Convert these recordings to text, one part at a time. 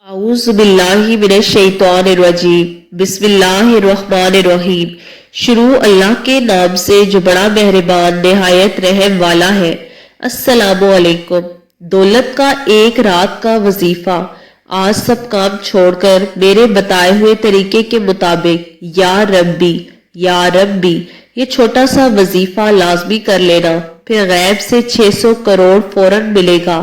अऊज़ु बिल्लाहि मिनश्शैतानिर्रजीम बिस्मिल्लाहिर्रहमानिर्रहीम। शुरू अल्लाह के नाम से जो बड़ा मेहरबान निहायत रहम वाला है। अस्सलामु अलैकुम। दौलत का एक रात का वजीफा। आज सब काम छोड़कर मेरे बताए हुए तरीके के मुताबिक या रब्बी ये छोटा सा वजीफा लाजमी कर लेना, फिर गैब से 600 करोड़ फौरन मिलेगा।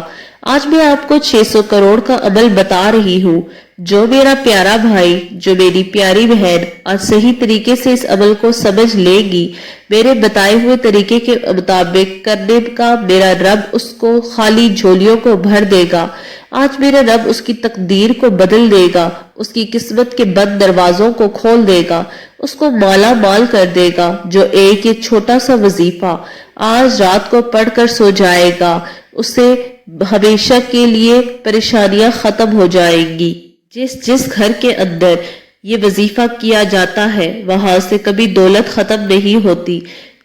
आज मैं आपको 600 करोड़ का अमल बता रही हूँ। जो मेरा प्यारा भाई, जो मेरी प्यारी बहन आज सही तरीके से इस अमल को समझ लेगी, मेरे बताए हुए तरीके के मुताबिक करने का, मेरा रब उसको खाली झोलियों को भर देगा। आज मेरा रब उसकी तकदीर को बदल देगा, उसकी किस्मत के बंद दरवाजों को खोल देगा, उसको माला माल कर देगा। जो एक ये छोटा सा वजीफा आज रात को पढ़कर सो जाएगा, उसे हमेशा के लिए परेशानियां खत्म हो जाएंगी। जिस घर के अंदर ये वजीफा किया जाता है, वहां से कभी दौलत खत्म नहीं होती।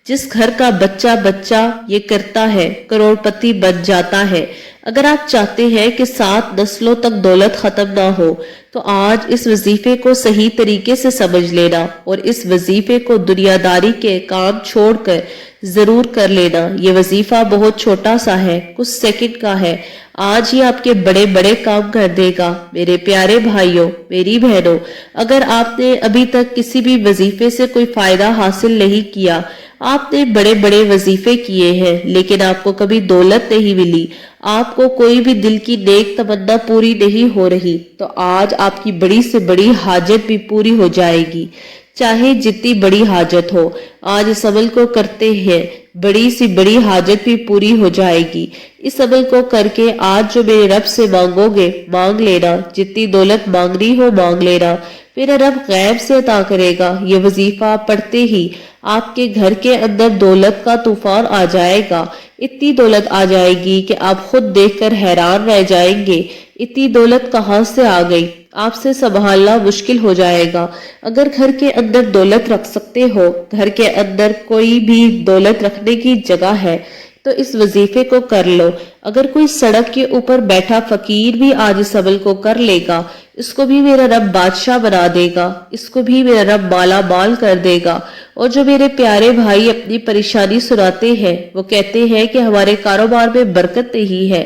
जिस घर का बच्चा बच्चा ये करता है, करोड़पति बन जाता है। अगर आप चाहते हैं कि 7 नस्लों तक दौलत खत्म ना हो, तो आज इस वजीफे को सही तरीके से समझ लेना और इस वजीफे को दुनियादारी के काम छोड़कर जरूर कर लेना। ये वजीफा बहुत छोटा सा है, कुछ सेकंड का है। आज ही आपके बड़े बड़े काम कर देगा। मेरे प्यारे भाइयों, मेरी बहनों, अगर आपने अभी तक किसी भी वजीफे से कोई फायदा हासिल नहीं किया, आपने बड़े बड़े वजीफे किए हैं लेकिन आपको कभी दौलत नहीं मिली, आपको कोई भी दिल की नेक तमन्ना पूरी नहीं हो रही, तो आज आपकी बड़ी से बड़ी हाजत भी पूरी हो जाएगी। चाहे जितनी बड़ी हाजत हो, आज इस अमल को करते हैं, बड़ी सी बड़ी हाजत भी पूरी हो जाएगी। इस अमल को करके आज जो मेरे रब से मांगोगे, मांग लेना। जितनी दौलत मांगनी हो मांग लेना, मेरा रब गैब से अता करेगा। ये वजीफा पढ़ते ही आपके घर के अंदर दौलत का तूफान आ जाएगा। इतनी दौलत आ जाएगी कि आप खुद देखकर हैरान रह जाएंगे। इतनी दौलत कहाँ से आ गई, आपसे संभालना मुश्किल हो जाएगा। अगर घर के अंदर दौलत रख सकते हो, घर के अंदर कोई भी दौलत रखने की जगह है, तो इस वजीफे को कर लो। अगर कोई सड़क के ऊपर बैठा फकीर भी आज इस अमल को कर लेगा, इसको भी मेरा रब बादशाह बना देगा, इसको भी मेरा रब माला माल कर देगा। और जो मेरे प्यारे भाई अपनी परेशानी सुनाते हैं, वो कहते हैं कि हमारे कारोबार में बरकत नहीं है,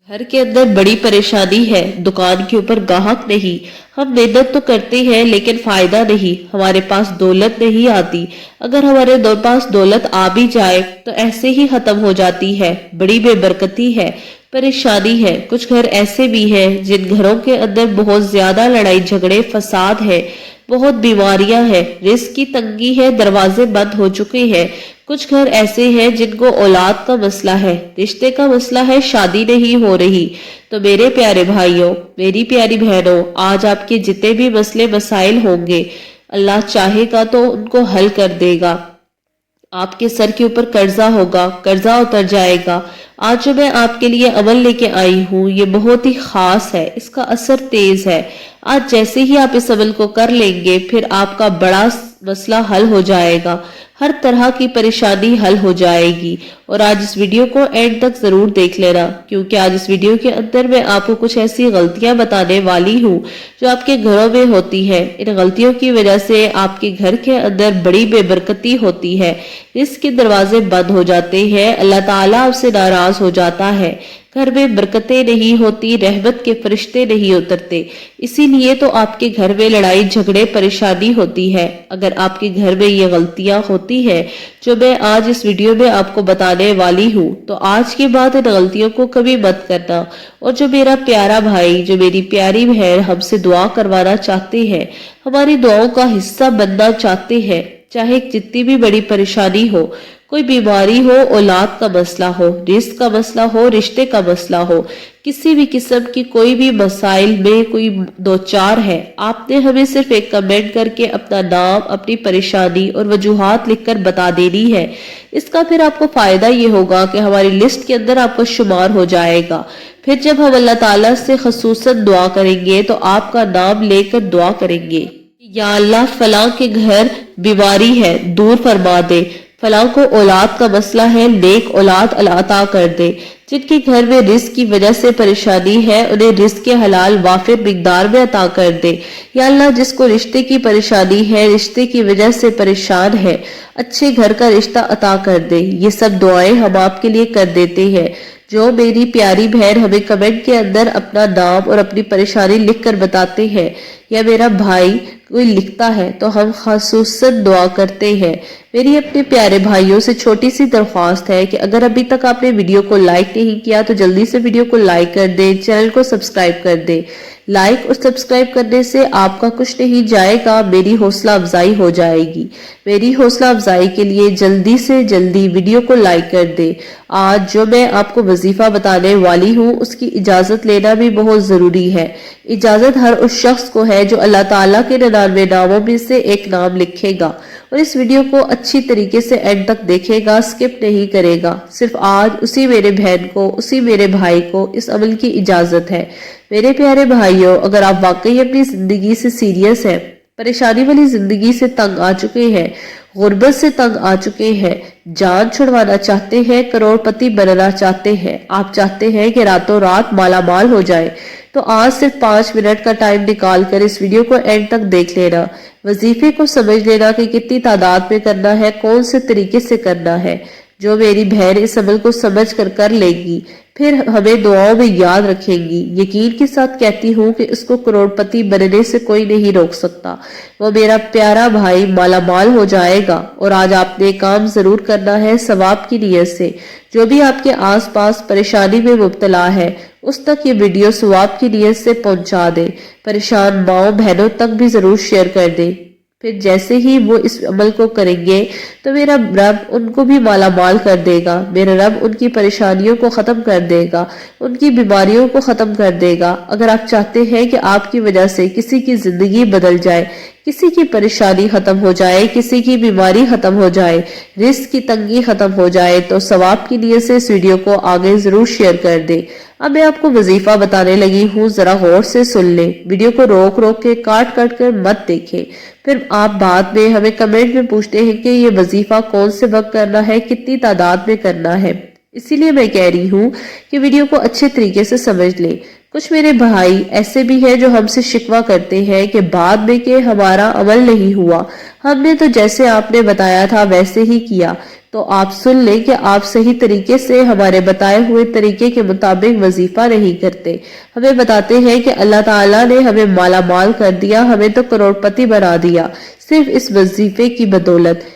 घर के अंदर बड़ी परेशानी है, दुकान के ऊपर गाहक नहीं, हम मेहनत तो करते हैं लेकिन फायदा नहीं, हमारे पास दौलत नहीं आती। अगर हमारे पास दौलत आ भी जाए तो ऐसे ही खत्म हो जाती है, बड़ी बेबरकती है, परेशानी है। कुछ घर ऐसे भी हैं जिन घरों के अंदर बहुत ज्यादा लड़ाई झगड़े फसाद है, बहुत बीमारियां हैं, रिस्क की तंगी है, दरवाजे बंद हो चुके हैं। कुछ घर ऐसे हैं जिनको औलाद का मसला है, रिश्ते का मसला है, शादी नहीं हो रही। तो मेरे प्यारे भाइयों, मेरी प्यारी बहनों, आज आपके जितने भी मसले मसाइल होंगे, अल्लाह चाहेगा तो उनको हल कर देगा। आपके सर के ऊपर कर्जा होगा, कर्जा उतर जाएगा। आज जो मैं आपके लिए अमल लेके आई हूँ, ये बहुत ही खास है, इसका असर तेज है। आज जैसे ही आप इस अमल को कर लेंगे, फिर आपका बड़ा मसला हल हो जाएगा, हर तरह की परेशानी हल हो जाएगी। और आज इस वीडियो को एंड तक जरूर देख लेना, क्योंकि आज इस वीडियो के अंदर मैं आपको कुछ ऐसी गलतियां बताने वाली हूँ जो आपके घरों में होती है। इन गलतियों की वजह से आपके घर के अंदर बड़ी बेबरकती होती है, रिस्क के दरवाजे बंद हो जाते हैं, अल्लाह ताला आपसे नाराज हो जाता है, घर में बरकतें नहीं होती, रहमत के फरिश्ते नहीं उतरते। इसीलिए तो आपके घर में लड़ाई झगड़े परेशानी होती है। अगर आपके घर में ये गलतियां होती है जो मैं आज इस वीडियो में आपको बताने वाली हूँ, तो आज के बाद इन गलतियों को कभी मत करना। और जो मेरा प्यारा भाई, जो मेरी प्यारी बहन हमसे दुआ करवाना चाहते हैं, हमारी दुआओं का हिस्सा बनना चाहते हैं, चाहे जितनी भी बड़ी परेशानी हो, कोई बीमारी हो, औलाद का मसला हो, रिस्क का मसला हो, रिश्ते का मसला हो, किसी भी किस्म की कोई भी मसाइल में कोई दो चार है, आपने हमें सिर्फ एक कमेंट करके अपना नाम, अपनी परेशानी और वजूहात लिखकर बता देनी है। इसका फिर आपको फायदा ये होगा कि हमारी लिस्ट के अंदर आपको शुमार हो जाएगा। फिर जब हम अल्लाह ताला से खसूसन दुआ करेंगे तो आपका नाम लेकर दुआ करेंगे, या अल्लाह फलां के घर बीमारी है, दूर फरमा दे, फलां को औलाद का मसला है, नेक औलाद अल्लाह अता कर दे। जिनके घर में रिस्क की वजह से परेशानी है उन्हें रिस्क के हलाल वाफिर मिकदार में अता कर दे। या अल्लाह जिसको रिश्ते की परेशानी है, रिश्ते की वजह से परेशान है, अच्छे घर का रिश्ता अता कर दे। ये सब दुआएं हम आपके लिए कर देते हैं। जो मेरी प्यारी बहन हमें कमेंट के अंदर अपना नाम और अपनी परेशानी लिख कर बताते हैं या मेरा भाई कोई लिखता है तो हम खासूसन दुआ करते हैं। मेरी अपने प्यारे भाइयों से छोटी सी दरख्वास्त है कि अगर अभी तक आपने वीडियो को लाइक नहीं किया तो जल्दी से वीडियो को लाइक कर दें, चैनल को सब्सक्राइब कर दें। लाइक और सब्सक्राइब करने से आपका कुछ नहीं जाएगा, मेरी हौसला अफजाई हो जाएगी। मेरी हौसला अफजाई के लिए जल्दी से जल्दी वीडियो को लाइक कर दे। आज जो मैं आपको वजीफा बताने वाली हूँ उसकी इजाजत लेना भी बहुत जरूरी है। इजाजत हर उस शख्स को है जो अल्लाह ताला के 99 नामों में से एक नाम लिखेगा और इस वीडियो को अच्छी तरीके से एंड तक देखेगा, स्किप नहीं करेगा। सिर्फ आज उसी मेरे बहन को, उसी मेरे भाई को इस अमल की इजाजत है। मेरे प्यारे भाइयों, अगर आप वाकई अपनी जिंदगी से सीरियस हैं, परेशानी वाली जिंदगी से तंग आ चुके हैं, गुर्बत से तंग आ चुके हैं, जान छुड़वाना चाहते हैं, करोड़पति बनना चाहते हैं, आप चाहते हैं कि रातों रात माला माल हो जाए, तो आज सिर्फ 5 मिनट का टाइम निकाल कर इस वीडियो को एंड तक देख लेना। वजीफे को समझ लेना कि कितनी तादाद में करना है, कौन से तरीके से करना है। जो मेरी बहन इस अमल को समझ कर लेगी फिर हमें दुआओं में याद रखेंगी। यकीन के साथ कहती हूँ कि उसको करोड़पति बनने से कोई नहीं रोक सकता। वो मेरा प्यारा भाई माला माल हो जाएगा। और आज आपने काम जरूर करना है सवाब की नीयत से। जो भी आपके आसपास परेशानी में मुब्तला है उस तक ये वीडियो सवाब की नीयत से पहुंचा दे। परेशान माओ बहनों तक भी जरूर शेयर कर दे। फिर जैसे ही वो इस अमल को करेंगे तो मेरा रब उनको भी माला माल कर देगा। मेरा रब उनकी परेशानियों को खत्म कर देगा, उनकी बीमारियों को खत्म कर देगा। अगर आप चाहते हैं कि आपकी वजह से किसी की जिंदगी बदल जाए, किसी की परेशानी खत्म हो जाए, किसी की बीमारी खत्म हो जाए, रिस्क की तंगी खत्म हो जाए, तो सवाब की नीयत से इस वीडियो को आगे जरूर शेयर कर दे। अब मैं आपको वजीफा बताने लगी हूँ, जरा गौर से सुन ले। वीडियो को रोक रोक के काट काट कर मत देखें। फिर आप बाद में हमें कमेंट में पूछते हैं कि ये वजीफा कौन से वक्त करना है, कितनी तादाद में करना है। इसीलिए मैं कह रही हूँ कि वीडियो को अच्छे तरीके से समझ ले। कुछ मेरे भाई ऐसे भी हैं जो हमसे शिकवा करते हैं कि बाद में कि हमारा अमल नहीं हुआ, हमने तो जैसे आपने बताया था वैसे ही किया। तो आप सुन लें कि आप सही तरीके से हमारे बताए हुए तरीके के मुताबिक वजीफा नहीं करते। हमें बताते हैं कि अल्लाह ताला ने हमें माला माल कर दिया, हमें तो करोड़पति बना दिया सिर्फ इस वजीफे की बदौलत।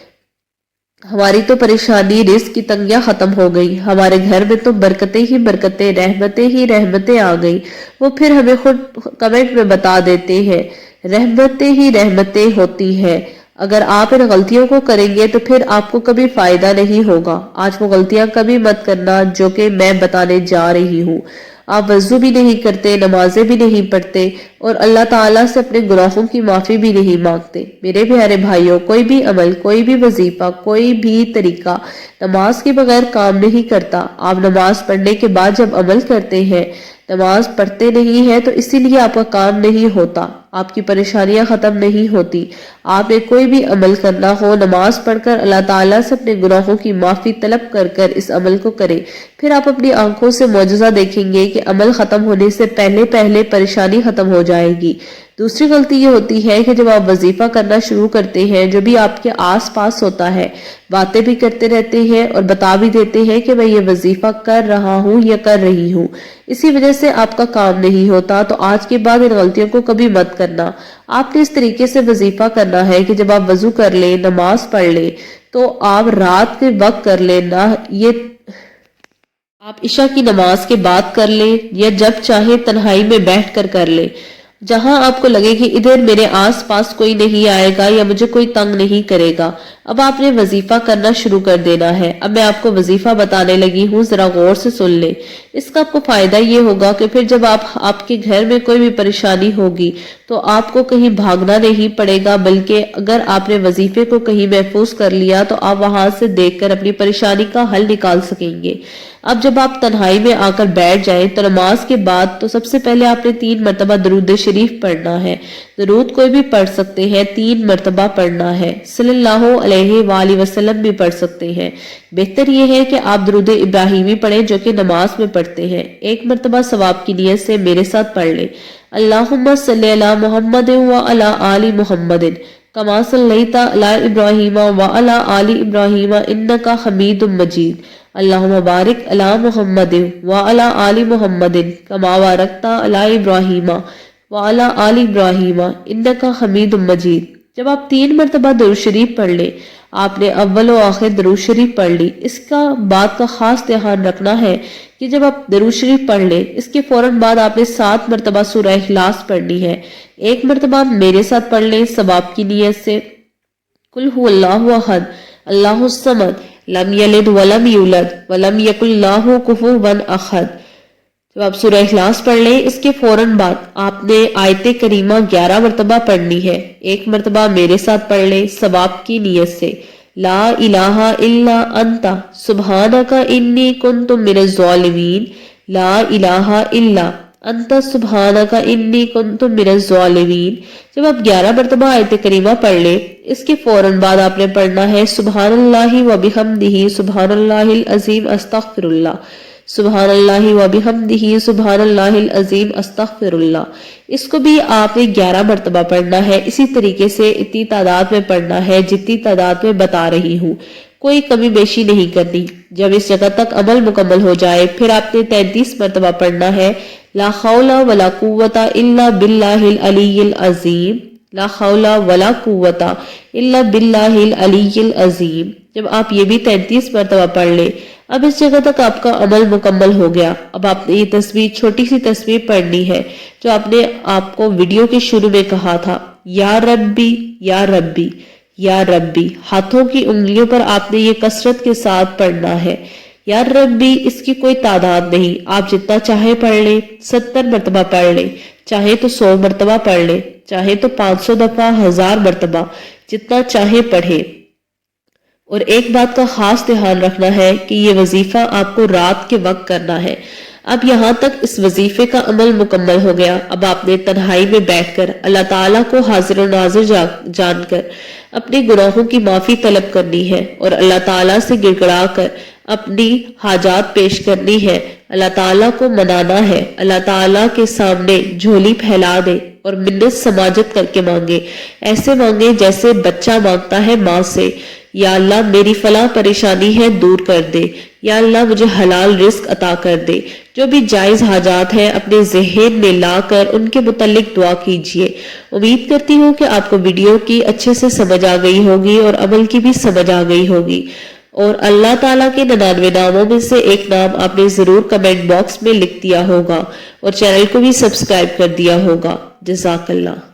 हमारी तो परेशानी रिस्क की तंगियां खत्म हो गई, हमारे घर में तो बरकतें ही बरकतें, रहमतें ही रहमतें आ गई। वो फिर हमें खुद कमेंट में बता देते हैं रहमतें ही रहमतें होती हैं। अगर आप इन गलतियों को करेंगे तो फिर आपको कभी फायदा नहीं होगा। आज वो गलतियां कभी मत करना जो कि मैं बताने जा रही हूँ। आप वजू भी नहीं करते, नमाजें भी नहीं पढ़ते और अल्लाह ताला से अपने गुनाहों की माफी भी नहीं मांगते। मेरे प्यारे भाइयों, कोई भी अमल, कोई भी वजीफा, कोई भी तरीका नमाज के बगैर काम नहीं करता। आप नमाज पढ़ने के बाद जब अमल करते हैं, नमाज पढ़ते नहीं है तो इसीलिए आपका काम नहीं होता, आपकी परेशानियां खत्म नहीं होती। आपने कोई भी अमल करना हो, नमाज पढ़कर अल्लाह ताला से अपने गुनाहों की माफी तलब कर कर इस अमल को करें। फिर आप अपनी आंखों से मौजूदा देखेंगे कि अमल खत्म होने से पहले पहले परेशानी खत्म हो जाएगी। दूसरी गलती ये होती है कि जब आप वजीफा करना शुरू करते हैं, जो भी आपके आस पास होता है बातें भी करते रहते हैं और बता भी देते हैं कि मैं ये वजीफा कर रहा हूँ या कर रही हूँ। इसी वजह से आपका काम नहीं होता। तो आज के बाद इन गलतियों को कभी मत करना। आपने इस तरीके से वजीफा करना है कि जब आप वजू कर ले, नमाज पढ़ ले, तो आप रात के वक्त कर लेना। ये आप इशा की नमाज के बाद कर ले या जब चाहे तन्हाई में बैठ कर ले, जहां आपको लगे कि इधर मेरे आस पास कोई नहीं आएगा या मुझे कोई तंग नहीं करेगा। अब आपने वजीफा करना शुरू कर देना है। अब मैं आपको वजीफा बताने लगी हूँ, जरा गौर से सुन ले। इसका आपको फायदा ये होगा कि फिर जब आपके घर में कोई भी परेशानी होगी तो आपको कहीं भागना नहीं पड़ेगा, बल्कि अगर आपने वजीफे को कहीं महफूज कर लिया तो आप वहां से देखकर अपनी परेशानी का हल निकाल सकेंगे। अब जब आप तन्हाई में आकर बैठ जाएं तो नमाज के बाद तो सबसे पहले आपने 3 मरतबा दरूद शरीफ पढ़ना है। درود کوئی بھی پڑھ سکتے ہیں، 3 مرتبہ پڑھنا ہے۔ صلی اللہ علیہ وآلہ وسلم بھی پڑھ سکتے ہیں۔ بہتر یہ ہے کہ آپ درود ابراہیمی پڑھیں جو کہ نماز میں پڑھتے ہیں۔ 1 مرتبہ ثواب کی نیت سے میرے ساتھ پڑھ لیں۔ اللہم صلی علی محمد وعلی آل محمد کما صلیت علی ابراہیم وعلی آل ابراہیم انک حمید مجید۔ اللہم بارک علی محمد وعلی آل محمد کما بارکت علی ابراہیم وعلی آل ابراہیم انک حمید مجید۔ جب آپ 3 مرتبہ درود شریف پڑھ لیں، آپ نے اول و آخر درود شریف پڑھ لی۔ اس کا بات کا خاص دھیان رکھنا ہے کہ جب آپ درود شریف پڑھ لیں، اس کے فوراً بعد آپ نے 7 مرتبہ سورہ اخلاص پڑھنی ہے۔ 1 مرتبہ میرے ساتھ پڑھ لیں ثواب کی نیت سے۔ قل هو اللہ احد اللہ الصمد لم یلد ولم یولد ولم یکن لہ کفوا احد۔ جب آپ سورہ اخلاص پڑھ لیں، اس کے فوراً بعد آپ نے آیت کریمہ 11 مرتبہ پڑھنی ہے۔ 1 مرتبہ میرے ساتھ پڑھ لیں ثواب کی نیت سے۔ لا الہ الا انت سبحانک انی کنت من الظالمین لا الہ الا انت سبحانک انی کنت من الظالمین۔ جب آپ 11 مرتبہ آیت کریمہ پڑھ لیں، اس کے فوراً بعد آپ نے پڑھنا ہے سبحان اللہ وبحمدہ سبحان اللہ العظیم استغفر اللہ سبحان اللہ وبحمدہ سبحان اللہ العظیم استغفر اللہ۔ اس کو بھی آپ نے 11 مرتبہ پڑھنا ہے۔ اسی طریقے سے اتنی تعداد میں پڑھنا ہے جتنی تعداد میں بتا رہی ہوں، کوئی کمی بیشی نہیں کرنی۔ جب اس جگہ تک عمل مکمل ہو جائے، پھر آپ نے 33 مرتبہ پڑھنا ہے لا حول ولا قوت الا باللہ العلی العظیم لا حول ولا قوت الا باللہ العلی العظیم۔ جب آپ یہ بھی 33 مرتبہ پڑھ لیں، اب اس جگہ تک آپ کا عمل مکمل ہو گیا۔ اب آپ نے یہ تصویر، چھوٹی سی تصویر پڑھنی ہے جو آپ نے آپ کو ویڈیو کے شروع میں کہا تھا، یا ربی یا ربی یا ربی۔ ہاتھوں کی انگلیوں پر آپ نے یہ کثرت کے ساتھ پڑھنا ہے۔ یا ربی اس کی کوئی تعداد نہیں، آپ جتنا چاہے پڑھ لیں، 70 مرتبہ پڑھ لیں، چاہے تو 100 مرتبہ پڑھ لیں، چاہے تو 500 دفعہ، 1000 مرتبہ، جتنا چاہے پڑھیں۔ اور ایک بات کا خاص دھیان رکھنا ہے کہ یہ وظیفہ آپ کو رات کے وقت کرنا ہے۔ اب یہاں تک اس وظیفے کا عمل مکمل ہو گیا۔ اب آپ نے تنہائی میں بیٹھ کر اللہ تعالیٰ کو حاضر و ناظر جان کر اپنے گناہوں کی معافی طلب کرنی ہے اور اللہ تعالیٰ سے گڑ گڑا کر اپنی حاجات پیش کرنی ہے، اللہ تعالیٰ کو منانا ہے، اللہ تعالیٰ کے سامنے جھولی پھیلا دے اور منت سماجت کر کے مانگے۔ ایسے مانگے جیسے بچہ مانگتا ہے ماں سے، یا اللہ میری فلاں پریشانی ہے دور کر دے، یا اللہ مجھے حلال رزق عطا کر دے۔ جو بھی جائز حاجات ہیں اپنے ذہن میں لا کر ان کے متعلق دعا کیجئے۔ امید کرتی ہوں کہ آپ کو ویڈیو کی اچھے سے سمجھ آ گئی ہوگی اور عمل کی بھی سمجھ آ گئی ہوگی، اور اللہ تعالیٰ کے 99 ناموں میں سے ایک نام آپ نے ضرور کمنٹ باکس میں لکھ دیا ہوگا اور چینل کو بھی سبسکرائب کر دیا ہوگا۔ جزاک اللہ۔